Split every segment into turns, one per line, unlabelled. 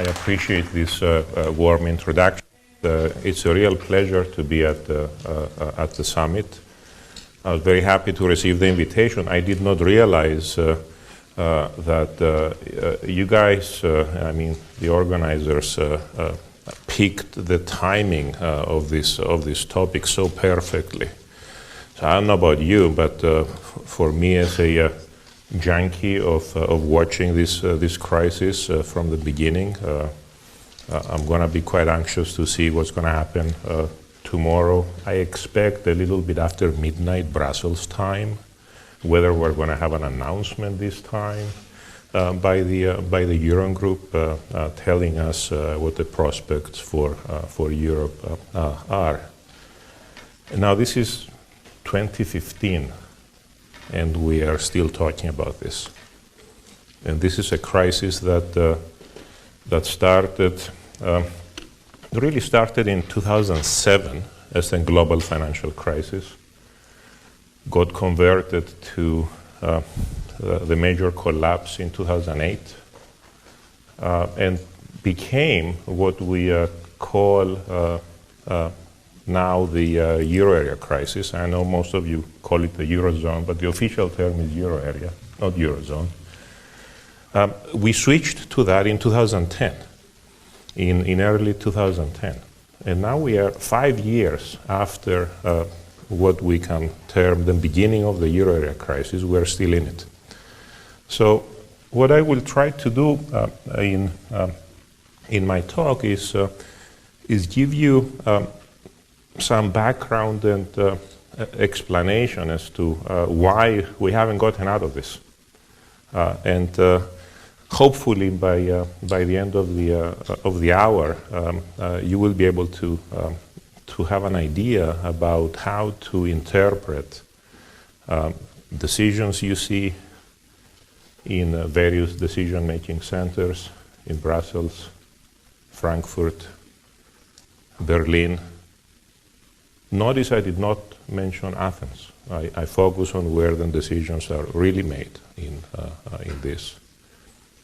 I appreciate this warm introduction. It's a real pleasure to be at the summit. I was very happy to receive the invitation. I did not realize that you guys, the organizers, picked the timing of this topic so perfectly. So I don't know about you, but for me as a junkie of watching this crisis from the beginning, I'm going to be quite anxious to see what's going to happen tomorrow. I expect a little bit after midnight Brussels time, whether we're going to have an announcement this time by the Eurogroup telling us what the prospects for Europe are. Now this is 2015, and we are still talking about this. And this is a crisis that really started in 2007 as a global financial crisis, got converted to the major collapse in 2008, and became what we call now the euro area crisis. I know most of you call it the Eurozone, but the official term is euro area, not Eurozone. We switched to that in 2010, in early 2010. And now we are 5 years after what we can term the beginning of the euro area crisis. We're still in it. So what I will try to do in my talk is give you some background and explanation as to why we haven't gotten out of this. And hopefully by the end of the hour, you will be able to have an idea about how to interpret decisions you see in various decision-making centers in Brussels, Frankfurt, Berlin. Notice I did not mention Athens. I focus on where the decisions are really made in this.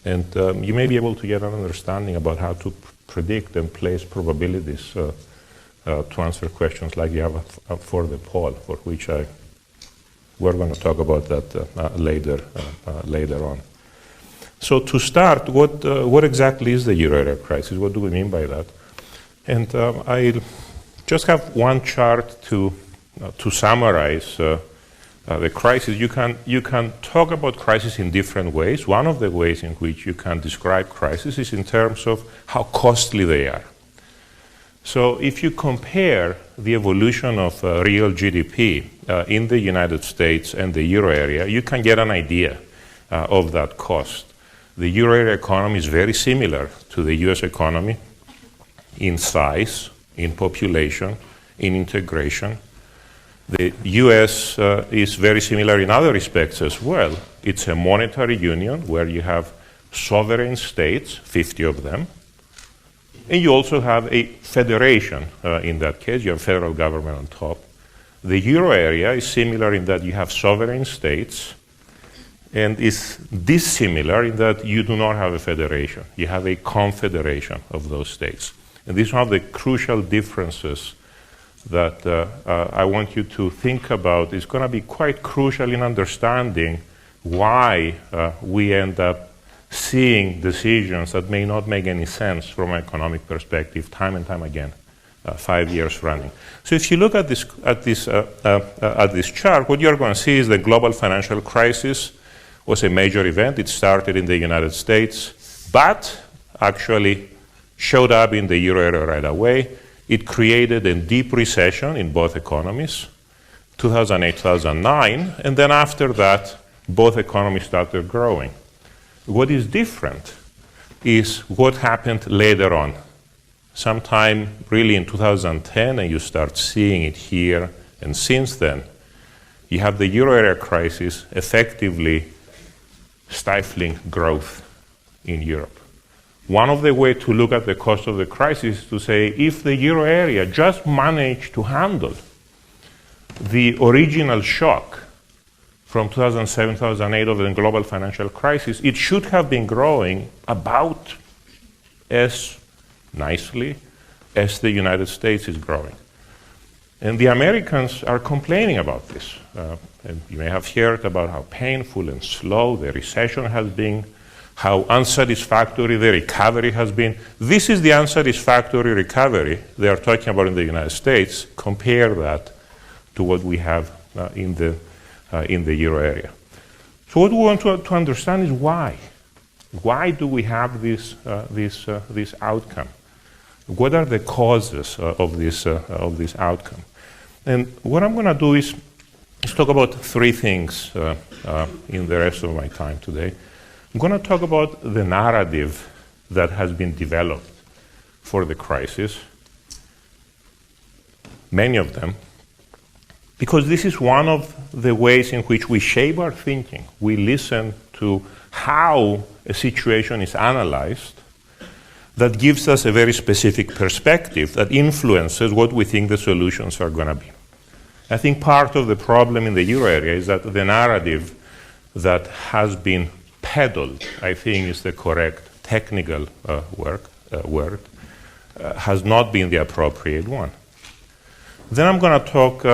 And you may be able to get an understanding about how to predict and place probabilities to answer questions like you have for the poll, for which we're going to talk about that later on. So to start, what exactly is the euro area crisis? What do we mean by that? And I'll just have one chart to summarize the crisis. You can talk about crisis in different ways. One of the ways in which you can describe crisis is in terms of how costly they are. So if you compare the evolution of real GDP in the United States and the euro area, you can get an idea of that cost. The euro area economy is very similar to the US economy in size, in population, in integration. The US is very similar in other respects as well. It's a monetary union where you have sovereign states, 50 of them, and you also have a federation in that case. You have federal government on top. The euro area is similar in that you have sovereign states, and is dissimilar in that you do not have a federation. You have a confederation of those states. And this is one of the crucial differences that I want you to think about. It's going to be quite crucial in understanding why we end up seeing decisions that may not make any sense from an economic perspective time and time again, 5 years running. So if you look at this chart, what you're going to see is the global financial crisis was a major event. It started in the United States, but actually showed up in the euro area right away. It created a deep recession in both economies, 2008, 2009, and then after that, both economies started growing. What is different is what happened later on. Sometime really in 2010, and you start seeing it here, and since then, you have the euro area crisis effectively stifling growth in Europe. One of the ways to look at the cost of the crisis is to say, if the euro area just managed to handle the original shock from 2007, 2008 of the global financial crisis, it should have been growing about as nicely as the United States is growing. And the Americans are complaining about this. And you may have heard about how painful and slow the recession has been, how unsatisfactory the recovery has been. This is the unsatisfactory recovery they are talking about in the United States. Compare that to what we have in the euro area. So what we want to understand is why. Why do we have this outcome? What are the causes of this outcome? And what I'm going to do is talk about three things in the rest of my time today. I'm going to talk about the narrative that has been developed for the crisis, many of them, because this is one of the ways in which we shape our thinking. We listen to how a situation is analyzed that gives us a very specific perspective that influences what we think the solutions are going to be. I think part of the problem in the euro area is that the narrative that has been peddled, I think is the correct technical word, has not been the appropriate one. Then I'm going to talk,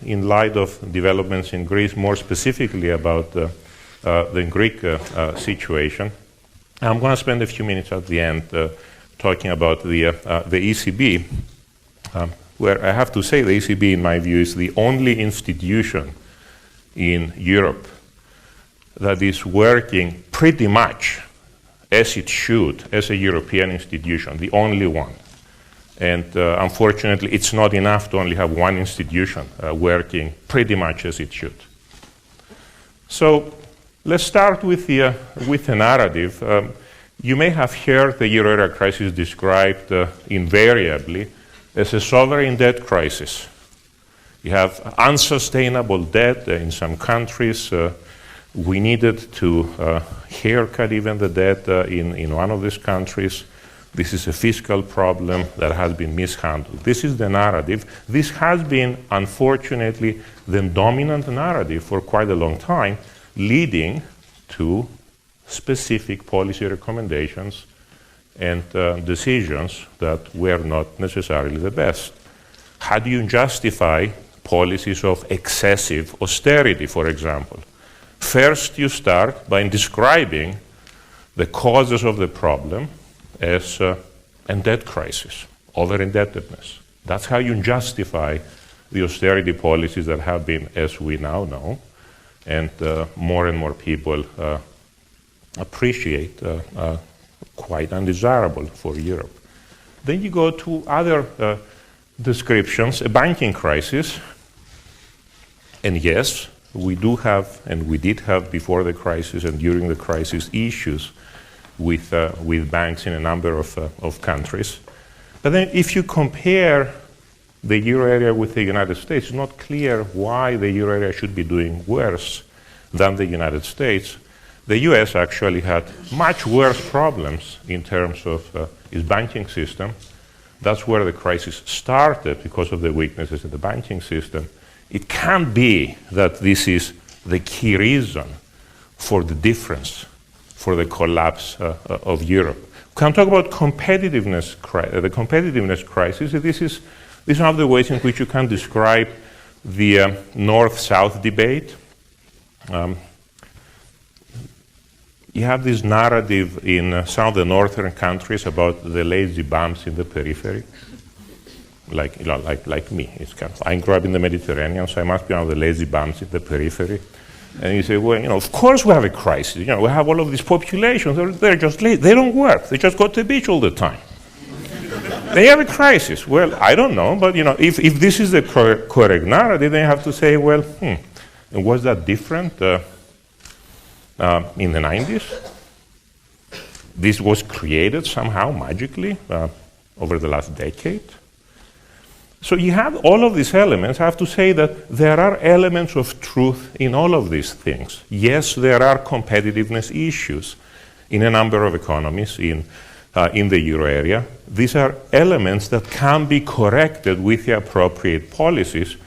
in light of developments in Greece, more specifically about the Greek situation. I'm going to spend a few minutes at the end talking about the ECB, where I have to say the ECB, in my view, is the only institution in Europe that is working pretty much as it should as a European institution, the only one. And unfortunately, it's not enough to only have one institution working pretty much as it should. So let's start with the narrative. You may have heard the euro area crisis described invariably as a sovereign debt crisis. You have unsustainable debt in some countries. We needed to haircut even the debt in one of these countries. This is a fiscal problem that has been mishandled. This is the narrative. This has been, unfortunately, the dominant narrative for quite a long time, leading to specific policy recommendations and decisions that were not necessarily the best. How do you justify policies of excessive austerity, for example? First, you start by describing the causes of the problem as a debt crisis, over-indebtedness. That's how you justify the austerity policies that have been, as we now know, and more and more people appreciate, quite undesirable for Europe. Then you go to other descriptions, a banking crisis, and yes, we do have, and we did have before the crisis and during the crisis, issues with banks in a number of countries. But then if you compare the euro area with the United States, it's not clear why the euro area should be doing worse than the United States. The US actually had much worse problems in terms of its banking system. That's where the crisis started because of the weaknesses in the banking system. It can't be that this is the key reason for the difference, for the collapse of Europe. We can talk about competitiveness, the competitiveness crisis. This is one of the ways in which you can describe the North-South debate. You have this narrative in some of the northern countries about the lazy bums in the periphery. Like me. It's kind of, I grew up in the Mediterranean, so I must be one of the lazy bums in the periphery. And you say, well, of course we have a crisis. We have all of these populations. They're just lazy. They don't work. They just go to the beach all the time. They have a crisis. Well, I don't know, but if this is the correct narrative, then you have to say, well, was that different in the 90s? This was created somehow magically over the last decade. So you have all of these elements. I have to say that there are elements of truth in all of these things. Yes, there are competitiveness issues in a number of economies in the euro area. These are elements that can be corrected with the appropriate policies.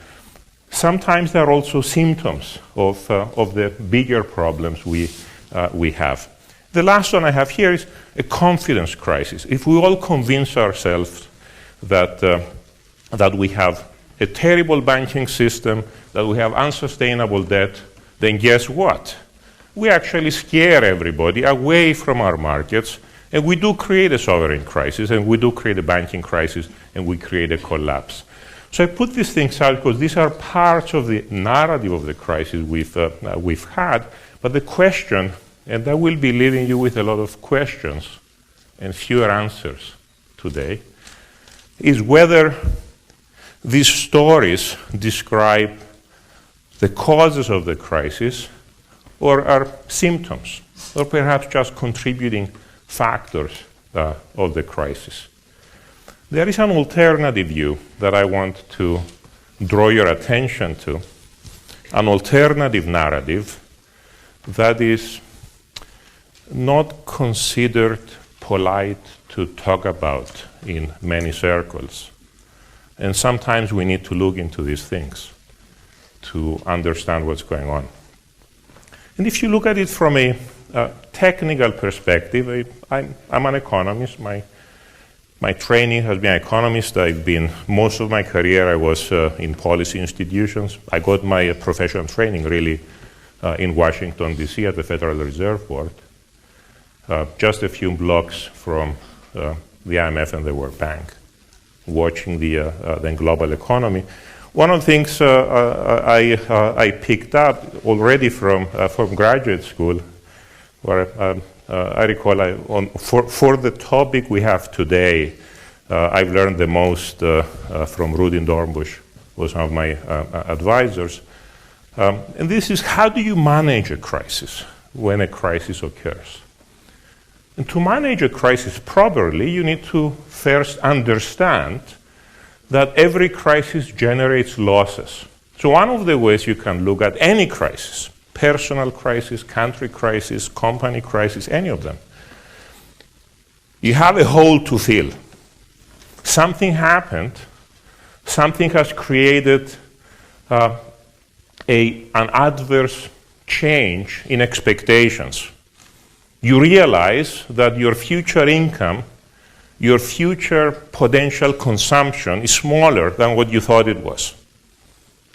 Sometimes there are also symptoms of the bigger problems we have. The last one I have here is a confidence crisis. If we all convince ourselves that we have a terrible banking system, that we have unsustainable debt, then guess what? We actually scare everybody away from our markets, and we do create a sovereign crisis, and we do create a banking crisis, and we create a collapse. So I put these things out because these are parts of the narrative of the crisis we've had, but the question, and I will be leaving you with a lot of questions and fewer answers today, is whether these stories describe the causes of the crisis or are symptoms, or perhaps just contributing factors of the crisis. There is an alternative view that I want to draw your attention to, an alternative narrative that is not considered polite to talk about in many circles. And sometimes we need to look into these things to understand what's going on. And if you look at it from a technical perspective, I'm an economist. My training has been economist. Most of my career I was in policy institutions. I got my professional training really in Washington, D.C. at the Federal Reserve Board, just a few blocks from the IMF and the World Bank, watching the global economy. One of the things I picked up already from graduate school, where I recall for the topic we have today, I've learned the most from Rudin Dornbusch, was one of my advisors. And this is, how do you manage a crisis when a crisis occurs? And to manage a crisis properly, you need to first understand that every crisis generates losses. So one of the ways you can look at any crisis, personal crisis, country crisis, company crisis, any of them, you have a hole to fill. Something happened, something has created an adverse change in expectations. You realize that your future income, your future potential consumption is smaller than what you thought it was.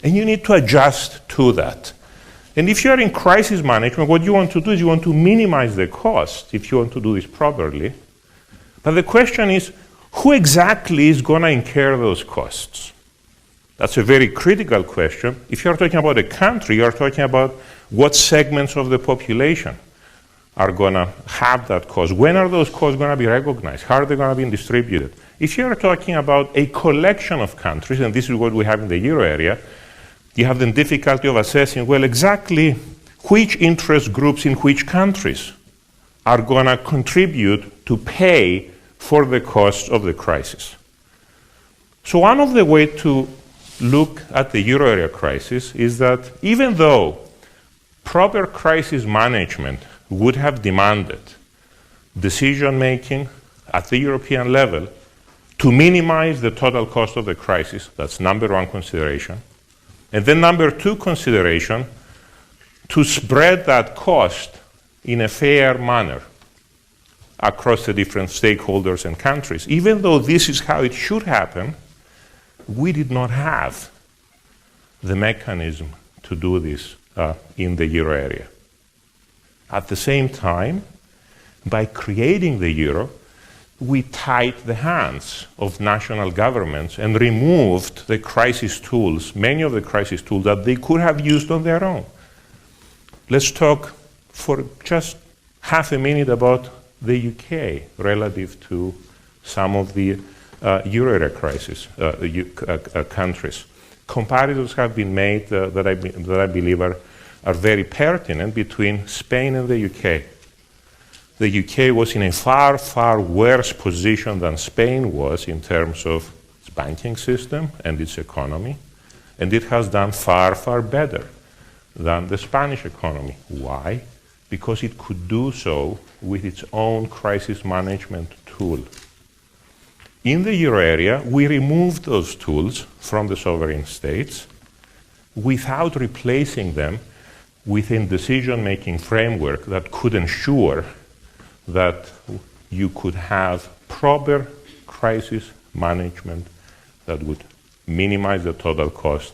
And you need to adjust to that. And if you're in crisis management, what you want to do is you want to minimize the cost if you want to do this properly. But the question is, who exactly is going to incur those costs? That's a very critical question. If you're talking about a country, you're talking about what segments of the population are going to have that cost. When are those costs going to be recognized? How are they going to be distributed? If you're talking about a collection of countries, and this is what we have in the euro area, you have the difficulty of assessing, well, exactly which interest groups in which countries are going to contribute to pay for the cost of the crisis. So one of the ways to look at the euro area crisis is that even though proper crisis management would have demanded decision-making at the European level to minimize the total cost of the crisis, that's number one consideration. And then number two consideration, to spread that cost in a fair manner across the different stakeholders and countries. Even though this is how it should happen, we did not have the mechanism to do this in the euro area. At the same time, by creating the euro, we tied the hands of national governments and removed the crisis tools, many of the crisis tools that they could have used on their own. Let's talk for just half a minute about the UK relative to some of the euro area crisis countries. Comparisons have been made that I believe are very pertinent between Spain and the UK. The UK was in a far, far worse position than Spain was in terms of its banking system and its economy, and it has done far, far better than the Spanish economy. Why? Because it could do so with its own crisis management tool. In the euro area, we removed those tools from the sovereign states without replacing them with a decision-making framework that could ensure that you could have proper crisis management that would minimize the total cost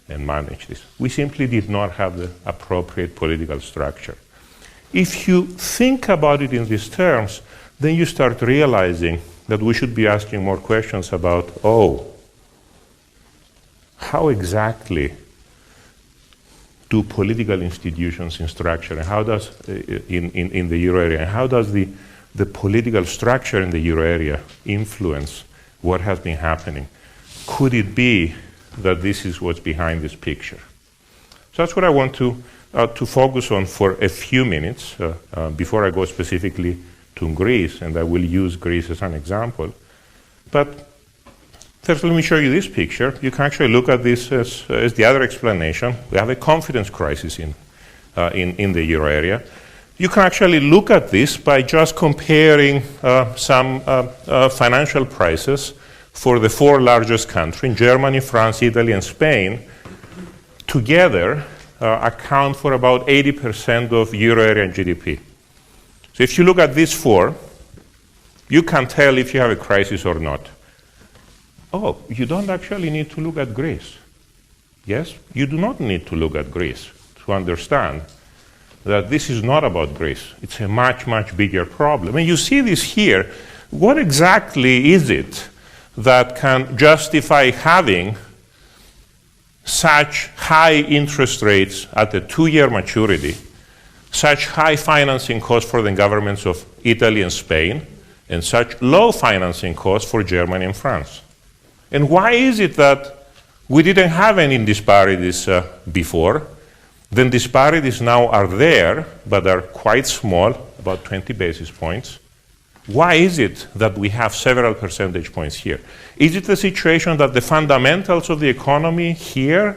and manage this. We simply did not have the appropriate political structure. If you think about it in these terms, then you start realizing that we should be asking more questions about, how exactly do political institutions in structure, and how does, in the euro area, and how does the political structure in the euro area influence what has been happening? Could it be that this is what's behind this picture? So that's what I want to focus on for a few minutes before I go specifically to Greece, and I will use Greece as an example. But first, let me show you this picture. You can actually look at this as the other explanation. We have a confidence crisis in the euro area. You can actually look at this by just comparing some financial prices for the four largest countries, Germany, France, Italy, and Spain, together account for about 80% of euro area GDP. So if you look at these four, you can tell if you have a crisis or not. You don't actually need to look at Greece. Yes, you do not need to look at Greece to understand that this is not about Greece. It's a much, much bigger problem. And you see this here. What exactly is it that can justify having such high interest rates at the 2-year maturity, such high financing costs for the governments of Italy and Spain, and such low financing costs for Germany and France? And why is it that we didn't have any disparities before? The disparities now are there, but are quite small, about 20 basis points. Why is it that we have several percentage points here? Is it the situation that the fundamentals of the economy here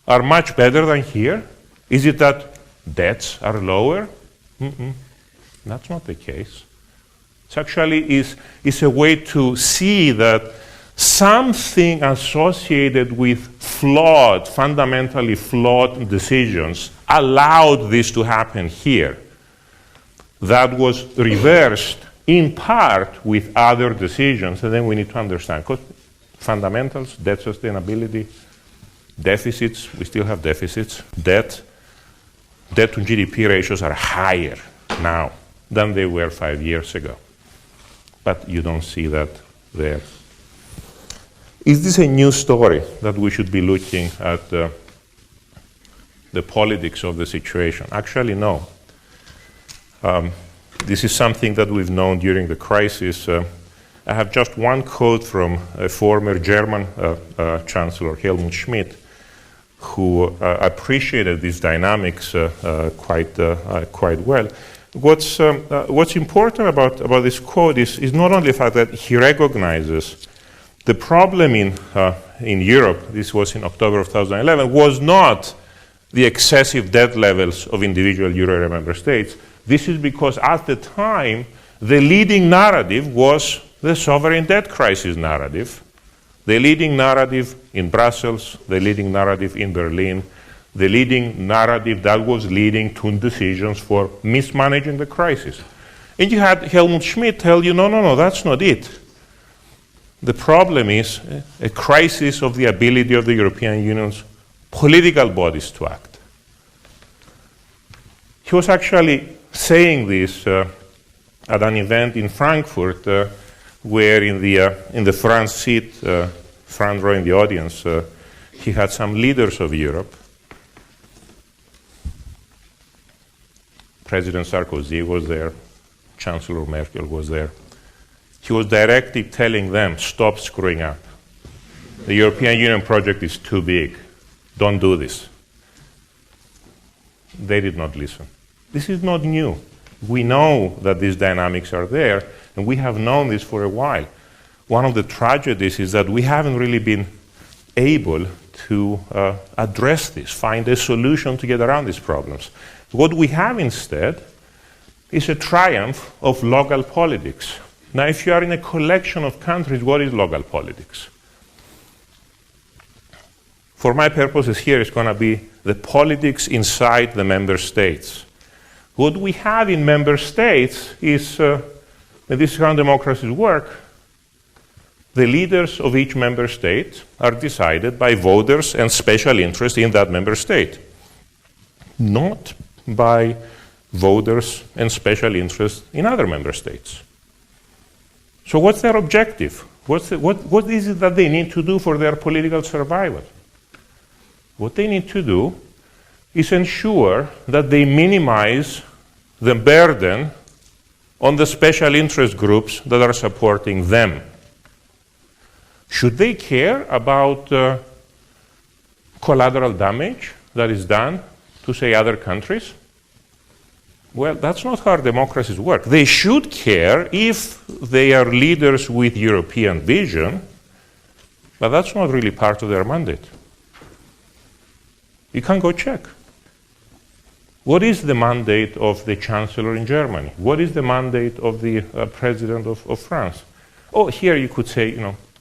are much better than here? Is it that debts are lower? That's not the case. It actually is a way to see that something associated with fundamentally flawed decisions allowed this to happen here. That was reversed in part with other decisions, and then we need to understand fundamentals, debt sustainability, deficits, we still have deficits, debt to GDP ratios are higher now than they were 5 years ago. But you don't see that there. Is this a new story that we should be looking at the politics of the situation? Actually, no. This is something that we've known during the crisis. I have just one quote from a former German Chancellor, Helmut Schmidt, who appreciated these dynamics quite well. What's important about this quote is not only the fact that he recognizes the problem in Europe, this was in October of 2011, was not the excessive debt levels of individual euro area member states. This is because at the time, the leading narrative was the sovereign debt crisis narrative. The leading narrative in Brussels, the leading narrative in Berlin, the leading narrative that was leading to decisions for mismanaging the crisis. And you had Helmut Schmidt tell you, no, that's not it. The problem is a crisis of the ability of the European Union's political bodies to act. He was actually saying this at an event in Frankfurt where in the front seat, front row in the audience, he had some leaders of Europe. President Sarkozy was there, Chancellor Merkel was there. He was directly telling them, stop screwing up. The European Union project is too big. Don't do this. They did not listen. This is not new. We know that these dynamics are there, and we have known this for a while. One of the tragedies is that we haven't really been able to address this, find a solution to get around these problems. What we have instead is a triumph of local politics. Now, if you are in a collection of countries, what is local politics? For my purposes here, it's going to be the politics inside the member states. What we have in member states is, and this is how democracies work, the leaders of each member state are decided by voters and special interests in that member state, not by voters and special interests in other member states. So what's their objective? What is it that they need to do for their political survival? What they need to do is ensure that they minimize the burden on the special interest groups that are supporting them. Should they care about collateral damage that is done to, say, other countries? Well, that's not how democracies work. They should care if they are leaders with European vision, but that's not really part of their mandate. You can go check. What is the mandate of the Chancellor in Germany? What is the mandate of the President of France? Oh, here you could say,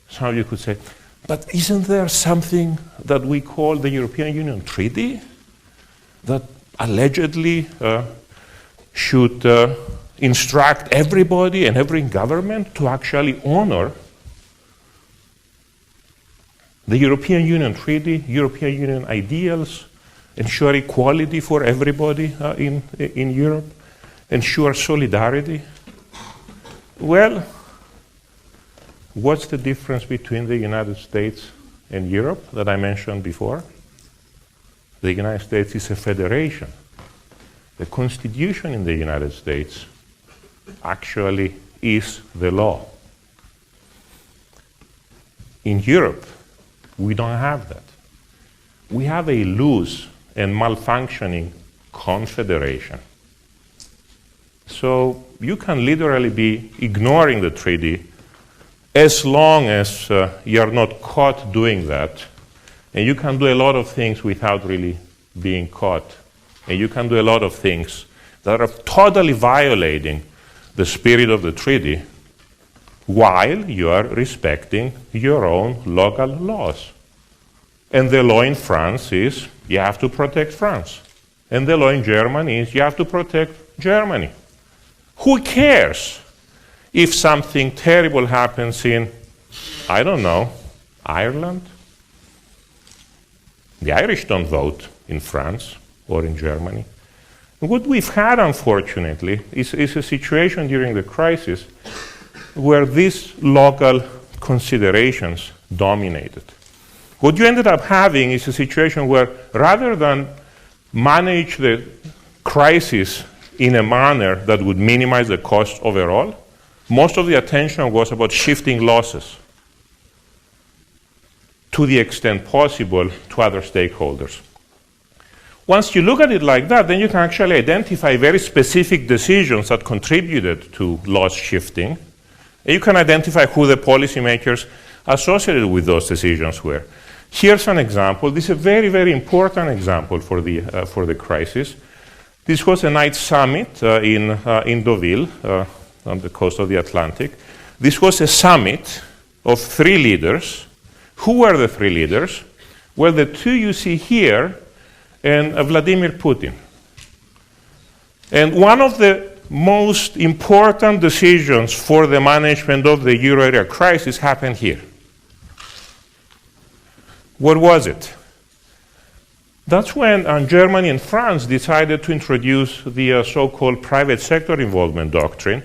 some of you could say, but isn't there something that we call the European Union Treaty that allegedly should instruct everybody and every government to actually honor the European Union Treaty, European Union ideals, ensure equality for everybody in Europe, ensure solidarity? Well, what's the difference between the United States and Europe that I mentioned before? The United States is a federation. The Constitution in the United States actually is the law. In Europe, we don't have that. We have a loose and malfunctioning confederation. So you can literally be ignoring the treaty as long as you're not caught doing that. And you can do a lot of things without really being caught. And you can do a lot of things that are totally violating the spirit of the treaty while you are respecting your own local laws. And the law in France is you have to protect France. And the law in Germany is you have to protect Germany. Who cares if something terrible happens in, I don't know, Ireland? The Irish don't vote in France or in Germany. What we've had, unfortunately, is a situation during the crisis where these local considerations dominated. What you ended up having is a situation where rather than manage the crisis in a manner that would minimize the cost overall, most of the attention was about shifting losses to the extent possible to other stakeholders. Once you look at it like that, then you can actually identify very specific decisions that contributed to loss shifting. And you can identify who the policymakers associated with those decisions were. Here's an example. This is a very, very important example for the crisis. This was a night summit in Deauville, on the coast of the Atlantic. This was a summit of 3 leaders. Who were the 3 leaders? Well, the 2 you see here, and Vladimir Putin. And one of the most important decisions for the management of the euro area crisis happened here. What was it? That's when Germany and France decided to introduce the so-called private sector involvement doctrine.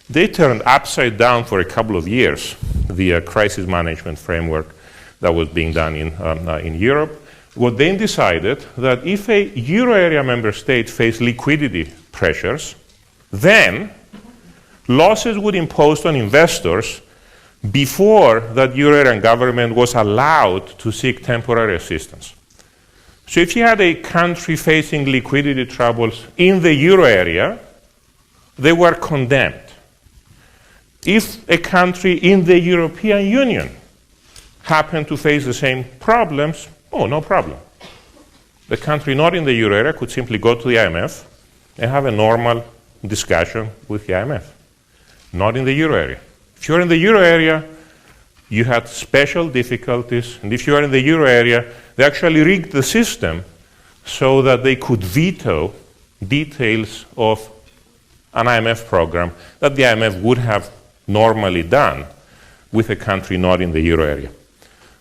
They turned upside down for a couple of years the crisis management framework that was being done in Europe. What they decided that if a euro area member state faced liquidity pressures, then losses would be imposed on investors before that euro area government was allowed to seek temporary assistance. So if you had a country facing liquidity troubles in the euro area, they were condemned. If a country in the European Union happened to face the same problems, oh, no problem. The country not in the euro area could simply go to the IMF and have a normal discussion with the IMF. Not in the euro area. If you're in the euro area, you had special difficulties, and if you are in the euro area, they actually rigged the system so that they could veto details of an IMF program that the IMF would have normally done with a country not in the euro area.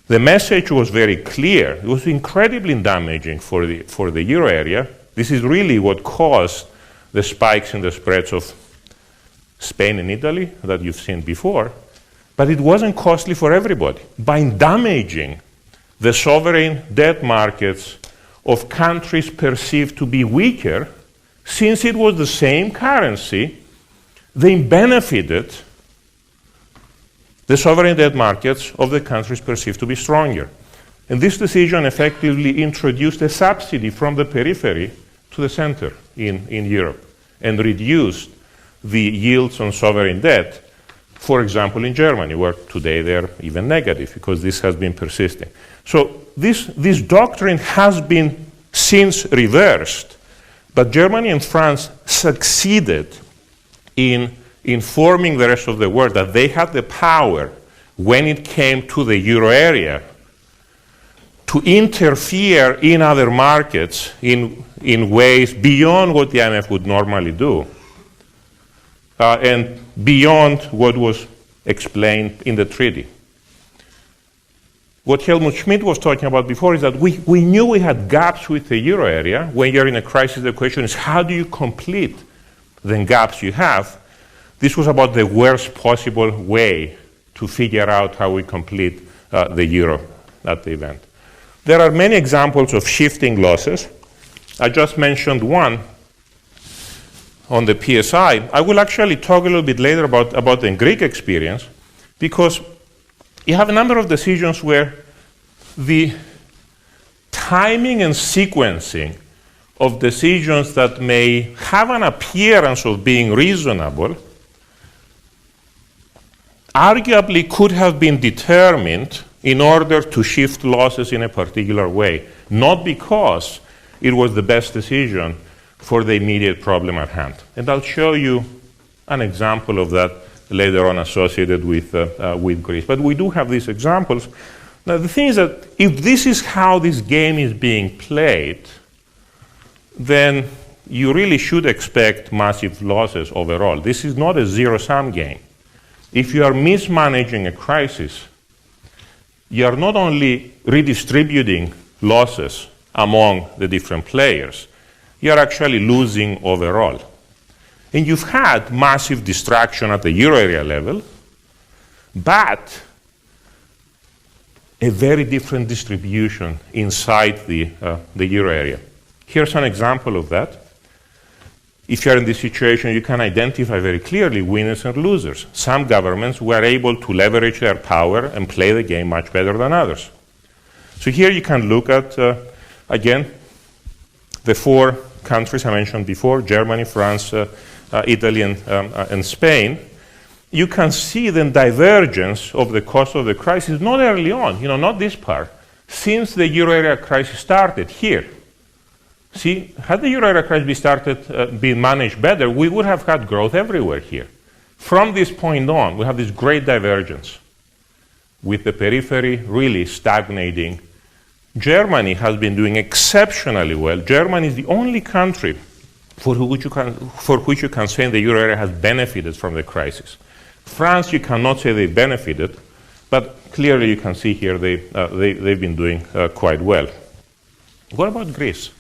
The message was very clear. It was incredibly damaging for the euro area. This is really what caused the spikes in the spreads of Spain and Italy that you've seen before. But it wasn't costly for everybody. By damaging the sovereign debt markets of countries perceived to be weaker, since it was the same currency, they benefited the sovereign debt markets of the countries perceived to be stronger. And this decision effectively introduced a subsidy from the periphery to the center in Europe and reduced the yields on sovereign debt, for example, in Germany, where today they're even negative because this has been persisting. So this doctrine has been since reversed, but Germany and France succeeded in informing the rest of the world that they had the power, when it came to the euro area, to interfere in other markets in ways beyond what the IMF would normally do, and beyond what was explained in the treaty. What Helmut Schmidt was talking about before is that we knew we had gaps with the euro area. When you're in a crisis, the question is, how do you complete the gaps you have? This was about the worst possible way to figure out how we complete the euro at the event. There are many examples of shifting losses. I just mentioned one on the PSI. I will actually talk a little bit later about the Greek experience, because you have a number of decisions where the timing and sequencing of decisions that may have an appearance of being reasonable arguably could have been determined in order to shift losses in a particular way, not because it was the best decision for the immediate problem at hand. And I'll show you an example of that later on associated with Greece. But we do have these examples. Now, the thing is that if this is how this game is being played, then you really should expect massive losses overall. This is not a zero-sum game. If you are mismanaging a crisis, you are not only redistributing losses among the different players, you are actually losing overall. And you've had massive distraction at the euro area level, but a very different distribution inside the euro area. Here's an example of that. If you're in this situation, you can identify very clearly winners and losers. Some governments were able to leverage their power and play the game much better than others. So here you can look at, again, the four countries I mentioned before, Germany, France, Italy, and Spain. You can see the divergence of the cost of the crisis, not early on, not this part, since the euro area crisis started here. See, had the euro area crisis been managed better, we would have had growth everywhere here. From this point on, we have this great divergence, with the periphery really stagnating. Germany has been doing exceptionally well. Germany is the only country for which you can say the euro area has benefited from the crisis. France, you cannot say they benefited, but clearly you can see here they've been doing quite well. What about Greece?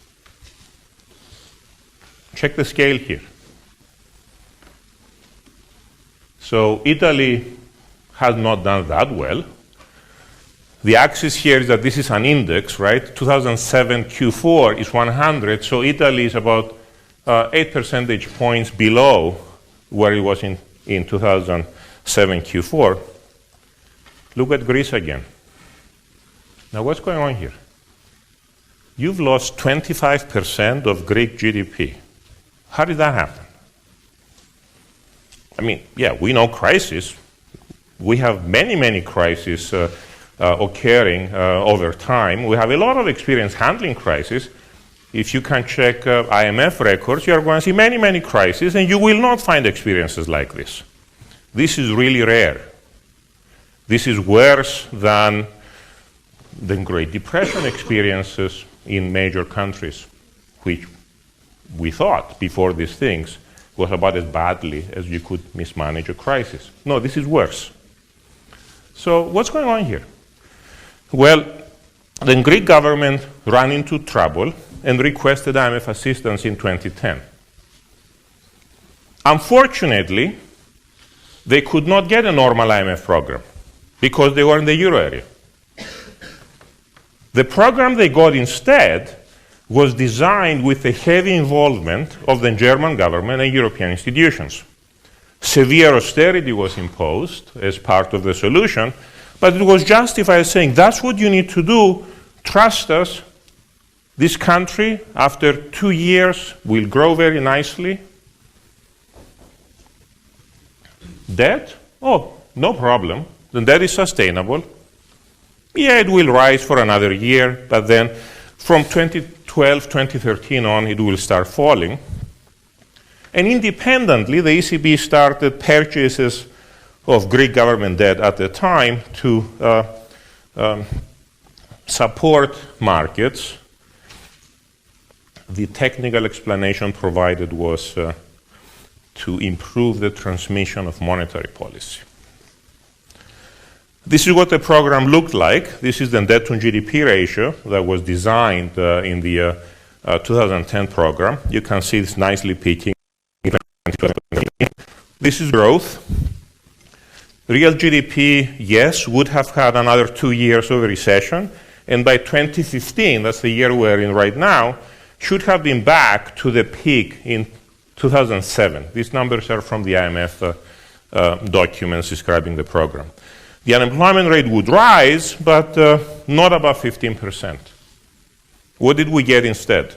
Check the scale here. So Italy has not done that well. The axis here is that this is an index, right? 2007 Q4 is 100, so Italy is about 8 percentage points below where it was in 2007 Q4. Look at Greece again. Now what's going on here? You've lost 25% of Greek GDP. How did that happen? I mean, yeah, we know crisis. We have many crises occurring over time. We have a lot of experience handling crisis. If you can check IMF records, you are going to see many crises, and you will not find experiences like this. This is really rare. This is worse than the Great Depression experiences in major countries, which we thought before these things, was about as badly as you could mismanage a crisis. No, this is worse. So what's going on here? Well, the Greek government ran into trouble and requested IMF assistance in 2010. Unfortunately, they could not get a normal IMF program because they were in the euro area. The program they got instead was designed with the heavy involvement of the German government and European institutions. Severe austerity was imposed as part of the solution, but it was justified saying, that's what you need to do, trust us, this country, after 2 years, will grow very nicely. Debt? Oh, no problem. The debt is sustainable. Yeah, it will rise for another year, but then from 2012, 2013 on, it will start falling. And independently, the ECB started purchases of Greek government debt at the time to support markets. The technical explanation provided was to improve the transmission of monetary policy. This is what the program looked like. This is the debt to GDP ratio that was designed in the 2010 program. You can see it's nicely peaking. This is growth. Real GDP, yes, would have had another 2 years of a recession, and by 2015, that's the year we're in right now, should have been back to the peak in 2007. These numbers are from the IMF documents describing the program. The unemployment rate would rise, but not above 15%. What did we get instead?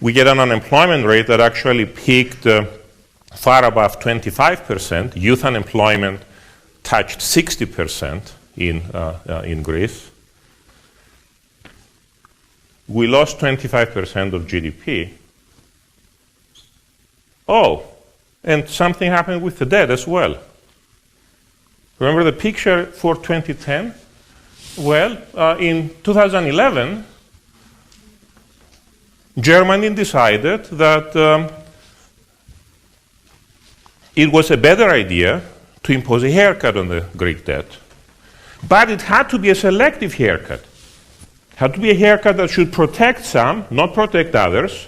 We get an unemployment rate that actually peaked far above 25%. Youth unemployment touched 60% in Greece. We lost 25% of GDP. Oh, and something happened with the debt as well. Remember the picture for 2010? Well, in 2011, Germany decided that it was a better idea to impose a haircut on the Greek debt. But it had to be a selective haircut. It had to be a haircut that should protect some, not protect others.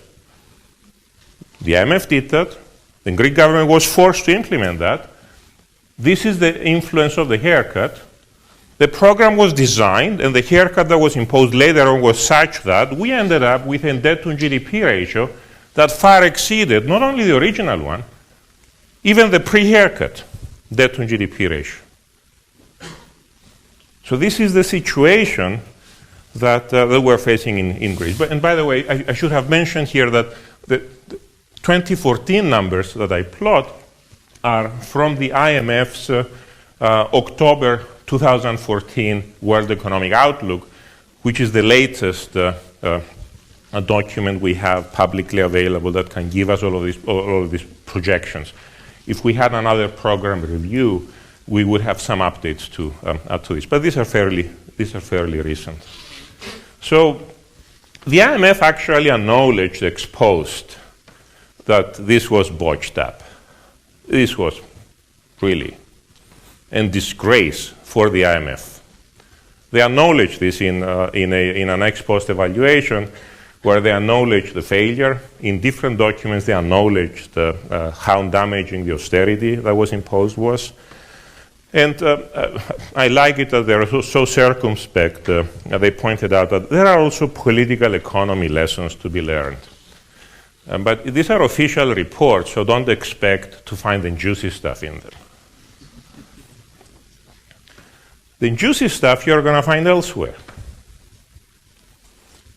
The IMF did that. The Greek government was forced to implement that. This is the influence of the haircut. The program was designed, and the haircut that was imposed later on was such that we ended up with a debt to GDP ratio that far exceeded not only the original one, even the pre-haircut debt to GDP ratio. So this is the situation that we're facing in Greece. And by the way, I should have mentioned here that the 2014 numbers that I plot are from the IMF's October 2014 World Economic Outlook, which is the latest document we have publicly available that can give us all of these projections. If we had another program review, we would have some updates to add to this. But these are fairly recent. So the IMF actually acknowledged, exposed, that this was botched up. This was really a disgrace for the IMF. They acknowledged this in an ex post evaluation where they acknowledged the failure. In different documents, they acknowledged how damaging the austerity that was imposed was. And I like it that they are so circumspect. They pointed out that there are also political economy lessons to be learned. But these are official reports, so don't expect to find the juicy stuff in them. The juicy stuff you're going to find elsewhere.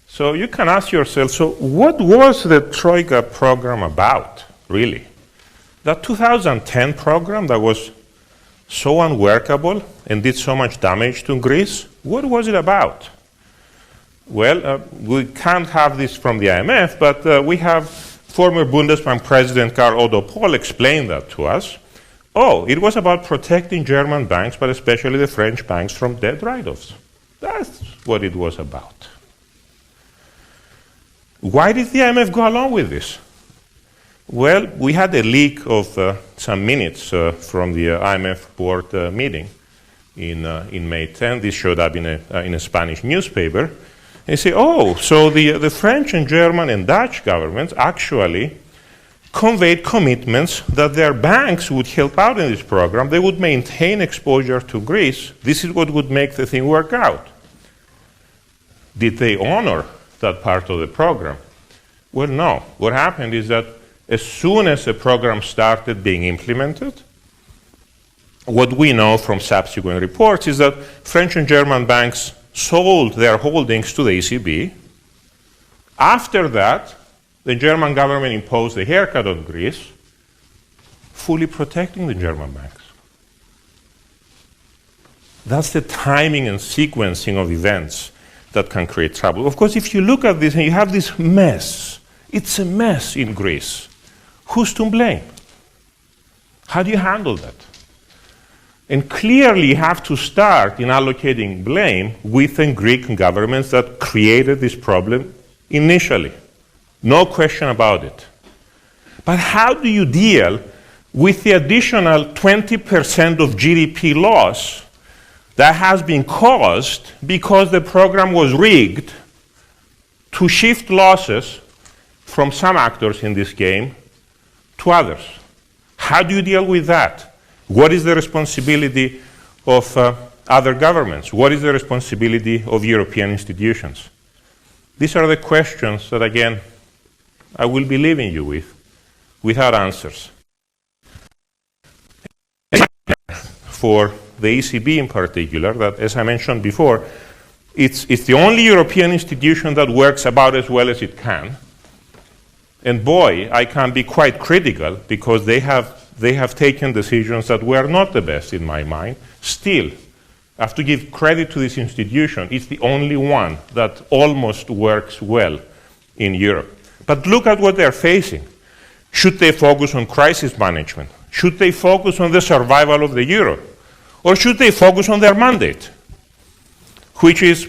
So you can ask yourself, so what was the Troika program about, really? That 2010 program that was so unworkable and did so much damage to Greece, what was it about? Well, we can't have this from the IMF, but we have former Bundesbank President Karl Otto Pohl explain that to us. Oh, it was about protecting German banks, but especially the French banks, from debt write-offs. That's what it was about. Why did the IMF go along with this? Well, we had a leak of some minutes from the IMF board meeting in May 10. This showed up in a Spanish newspaper. And you say, oh, so the French and German and Dutch governments actually conveyed commitments that their banks would help out in this program. They would maintain exposure to Greece. This is what would make the thing work out. Did they honor that part of the program? Well, no. What happened is that as soon as the program started being implemented, what we know from subsequent reports is that French and German banks sold their holdings to the ECB. After that, the German government imposed a haircut on Greece, fully protecting the German banks. That's the timing and sequencing of events that can create trouble. Of course, if you look at this and you have this mess, it's a mess in Greece. Who's to blame? How do you handle that? And clearly you have to start in allocating blame with the Greek governments that created this problem initially. No question about it. But how do you deal with the additional 20% of GDP loss that has been caused because the program was rigged to shift losses from some actors in this game to others? How do you deal with that? What is the responsibility of other governments? What is the responsibility of European institutions? These are the questions that, again, I will be leaving you with, without answers. For the ECB in particular, that, as I mentioned before, it's the only European institution that works about as well as it can. And boy, I can be quite critical because they have taken decisions that were not the best in my mind. Still, I have to give credit to this institution. It's the only one that almost works well in Europe. But look at what they're facing. Should they focus on crisis management? Should they focus on the survival of the euro? Or should they focus on their mandate, which is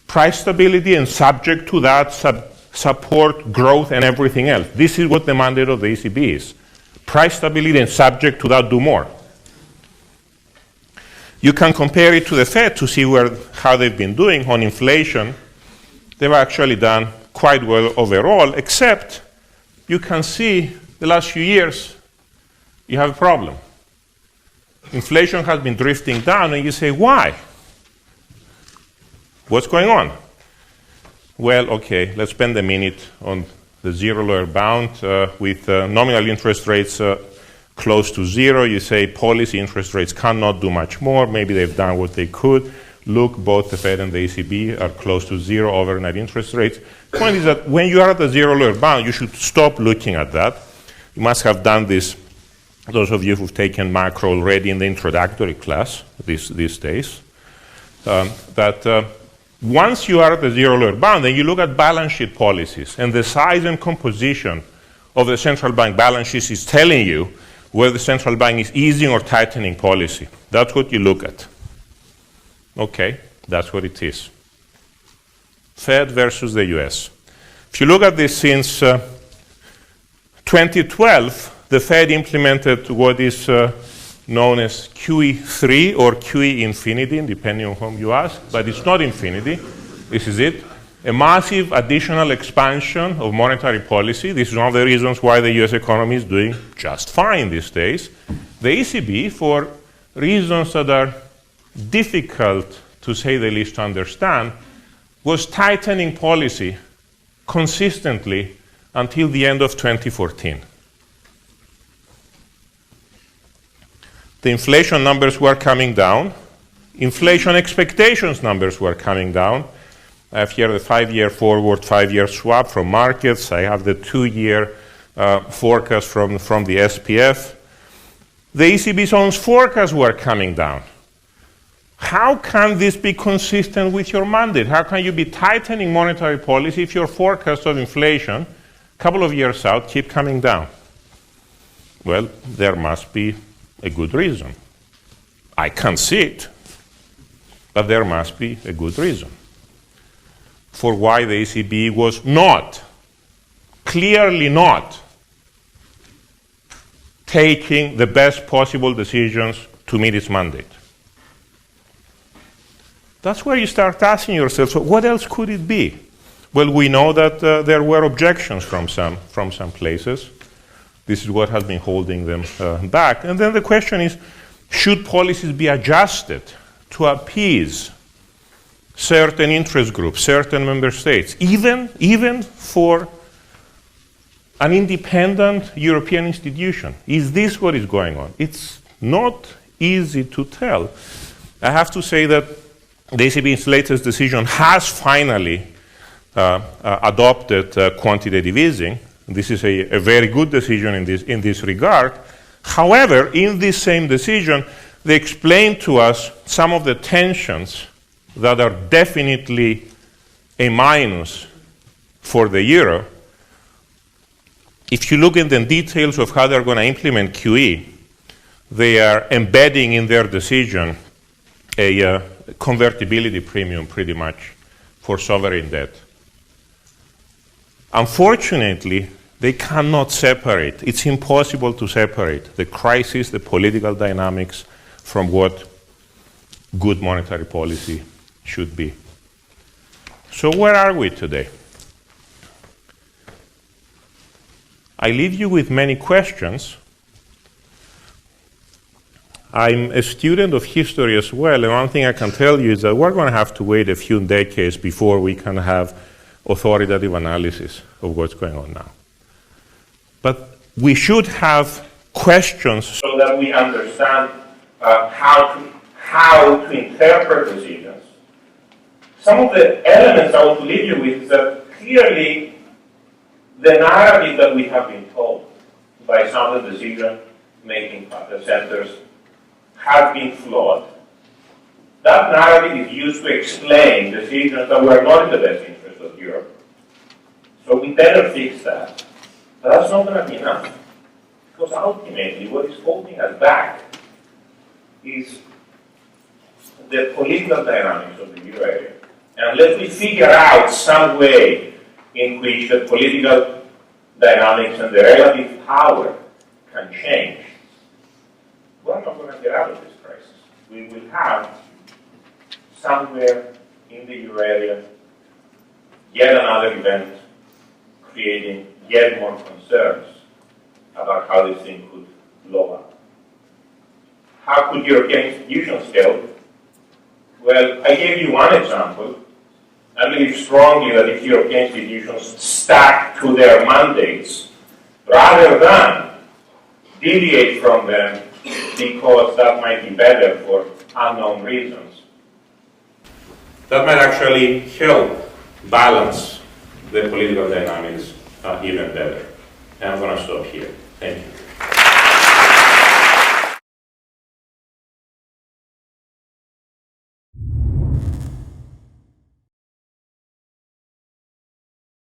price stability and subject to that support growth and everything else? This is what the mandate of the ECB is. Price stability and subject to that do more. You can compare it to the Fed to see how they've been doing on inflation. They've actually done quite well overall, except you can see the last few years you have a problem. Inflation has been drifting down, and you say, why? What's going on? Well, okay, let's spend a minute on the zero lower bound with nominal interest rates close to zero. You say policy interest rates cannot do much more. Maybe they've done what they could. Look, both the Fed and the ECB are close to zero overnight interest rates. The point is that when you are at the zero lower bound, you should stop looking at that. You must have done this, those of you who've taken macro already in the introductory class these days, once you are at the zero lower bound, then you look at balance sheet policies, and the size and composition of the central bank balance sheet is telling you whether the central bank is easing or tightening policy. That's what you look at. Okay, that's what it is. Fed versus the US. If you look at this since 2012, the Fed implemented what is known as QE3 or QE infinity, depending on whom you ask, but it's not infinity. This is it. A massive additional expansion of monetary policy. This is one of the reasons why the US economy is doing just fine these days. The ECB, for reasons that are difficult to say the least to understand, was tightening policy consistently until the end of 2014. The inflation numbers were coming down. Inflation expectations numbers were coming down. I have here the 5-year forward, 5-year swap from markets. I have the 2-year forecast from the SPF. The ECB's own forecasts were coming down. How can this be consistent with your mandate? How can you be tightening monetary policy if your forecast of inflation, a couple of years out, keep coming down? Well, there must be a good reason. I can't see it, but there must be a good reason for why the ECB was not clearly not taking the best possible decisions to meet its mandate. That's where you start asking yourself, so what else could it be? Well, we know that there were objections from some places. This is what has been holding them back. And then the question is, should policies be adjusted to appease certain interest groups, certain member states, even for an independent European institution? Is this what is going on? It's not easy to tell. I have to say that the ECB's latest decision has finally adopted quantitative easing. This is a very good decision in this regard. However, in this same decision, they explain to us some of the tensions that are definitely a minus for the euro. If you look in the details of how they're going to implement QE, they are embedding in their decision a convertibility premium pretty much for sovereign debt. Unfortunately, they cannot separate. It's impossible to separate the crisis, the political dynamics, from what good monetary policy should be. So where are we today? I leave you with many questions. I'm a student of history as well, and one thing I can tell you is that we're going to have to wait a few decades before we can have authoritative analysis of what's going on now. But we should have questions so that we understand how to interpret decisions. Some of the elements I want to leave you with is that clearly the narrative that we have been told by some of the decision-making centers has been flawed. That narrative is used to explain decisions that were not in the best interest of Europe. So we better fix that. But that's not going to be enough. Because ultimately, what is holding us back is the political dynamics of the euro area. And unless we figure out some way in which the political dynamics and the relative power can change, we're not going to get out of this crisis. We will have somewhere in the euro area yet another event creating yet more concerns about how this thing could blow up. How could European institutions help? Well, I gave you one example. I believe strongly that if European institutions stack to their mandates, rather than deviate from them because that might be better for unknown reasons, that might actually help balance the political dynamics even better. And I'm going to stop here. Thank you.